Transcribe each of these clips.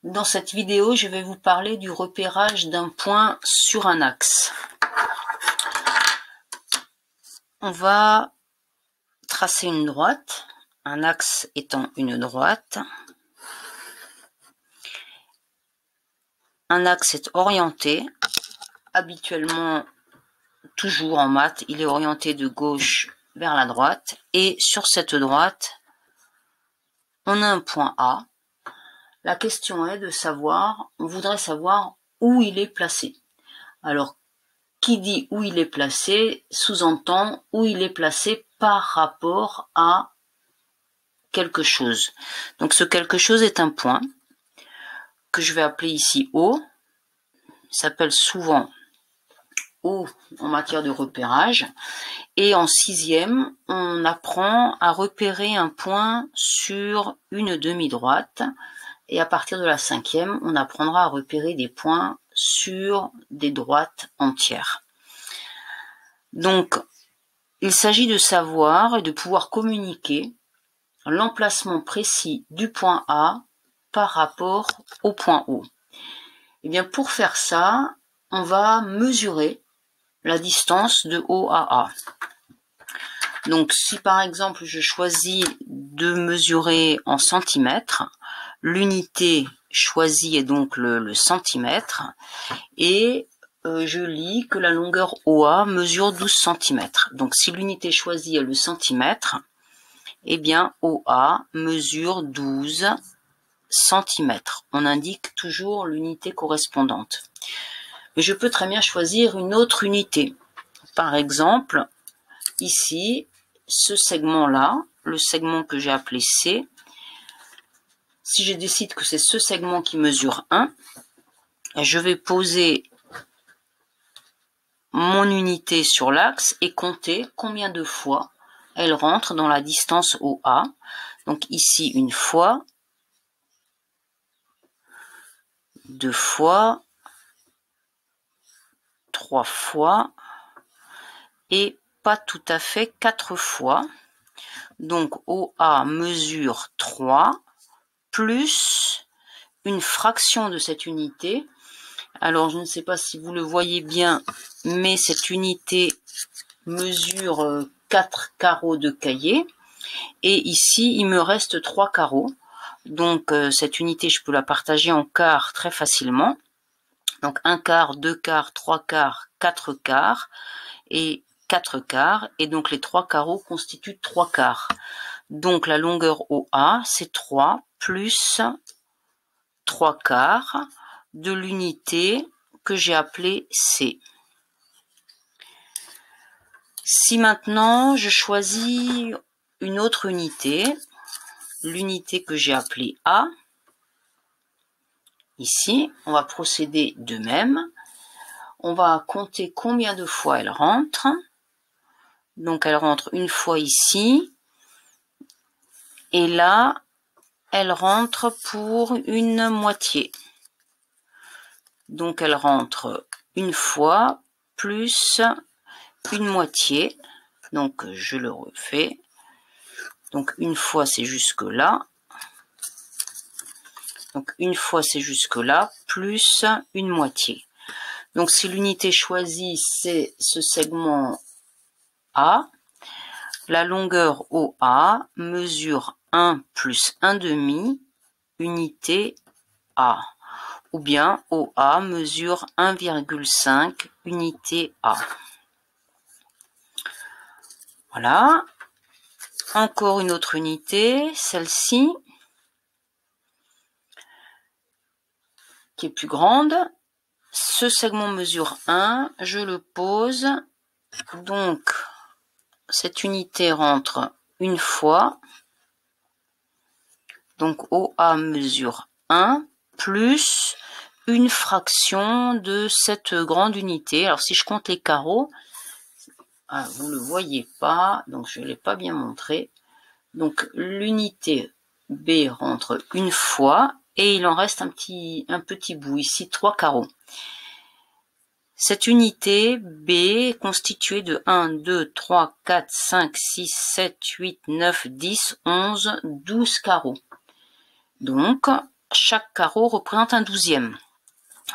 Dans cette vidéo, je vais vous parler du repérage d'un point sur un axe. On va tracer une droite, un axe étant une droite. Un axe est orienté, habituellement, toujours en maths, il est orienté de gauche vers la droite. Et sur cette droite, on a un point A. La question est de savoir, on voudrait savoir où il est placé. Alors, qui dit où il est placé, sous-entend où il est placé par rapport à quelque chose. Donc ce quelque chose est un point que je vais appeler ici O. Il s'appelle souvent O en matière de repérage. Et en sixième, on apprend à repérer un point sur une demi-droite. Et à partir de la cinquième, on apprendra à repérer des points sur des droites entières. Donc, il s'agit de savoir et de pouvoir communiquer l'emplacement précis du point A par rapport au point O. Et bien, pour faire ça, on va mesurer la distance de O à A. Donc, si par exemple, je choisis de mesurer en centimètres, l'unité choisie est donc le centimètre, et je lis que la longueur OA mesure 12 cm. Donc si l'unité choisie est le centimètre, eh bien OA mesure 12 cm. On indique toujours l'unité correspondante. Mais je peux très bien choisir une autre unité. Par exemple, ici, ce segment-là, le segment que j'ai appelé C, si je décide que c'est ce segment qui mesure 1, je vais poser mon unité sur l'axe et compter combien de fois elle rentre dans la distance OA. Donc ici, une fois, deux fois, trois fois, et pas tout à fait quatre fois. Donc OA mesure 3 plus une fraction de cette unité. Alors je ne sais pas si vous le voyez bien, mais cette unité mesure 4 carreaux de cahier. Et ici, il me reste 3 carreaux. Donc cette unité, je peux la partager en quarts très facilement. Donc 1 quart, 2 quarts, 3 quarts, 4 quarts et 4 quarts. Et donc les 3 carreaux constituent 3 quarts. Donc la longueur OA, c'est 3 plus 3 quarts de l'unité que j'ai appelée C. Si maintenant je choisis une autre unité, l'unité que j'ai appelée A, ici, on va procéder de même. On va compter combien de fois elle rentre. Donc elle rentre une fois ici. Et là, elle rentre pour une moitié. Donc elle rentre une fois plus une moitié. Donc je le refais. Donc une fois c'est jusque là. Donc une fois c'est jusque là, plus une moitié. Donc si l'unité choisie c'est ce segment A, la longueur OA mesure 1 plus 1 demi unité A. Ou bien OA mesure 1,5 unité A. Voilà. Encore une autre unité, celle-ci, qui est plus grande. Ce segment mesure 1, je le pose. Donc, cette unité rentre une fois. Donc, OA mesure 1 plus une fraction de cette grande unité. Alors, si je compte les carreaux, vous ne le voyez pas, donc je ne l'ai pas bien montré. Donc, l'unité B rentre une fois et il en reste un petit bout, ici 3 carreaux. Cette unité B est constituée de 1, 2, 3, 4, 5, 6, 7, 8, 9, 10, 11, 12 carreaux. Donc, chaque carreau représente un 12e.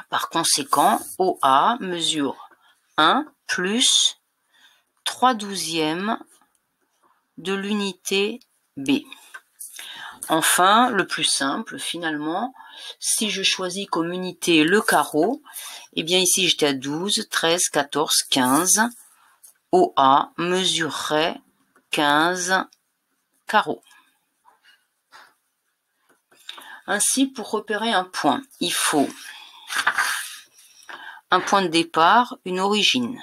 Par conséquent, OA mesure 1 plus 3/12 de l'unité B. Enfin, le plus simple, finalement, si je choisis comme unité le carreau, eh bien ici j'étais à 12, 13, 14, 15. OA mesurerait 15 carreaux. Ainsi, pour repérer un point, il faut un point de départ, une origine.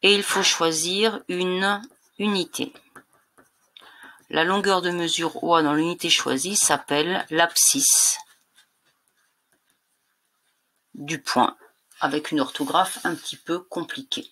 Et il faut choisir une unité. La longueur de mesure OA dans l'unité choisie s'appelle l'abscisse du point, avec une orthographe un petit peu compliquée.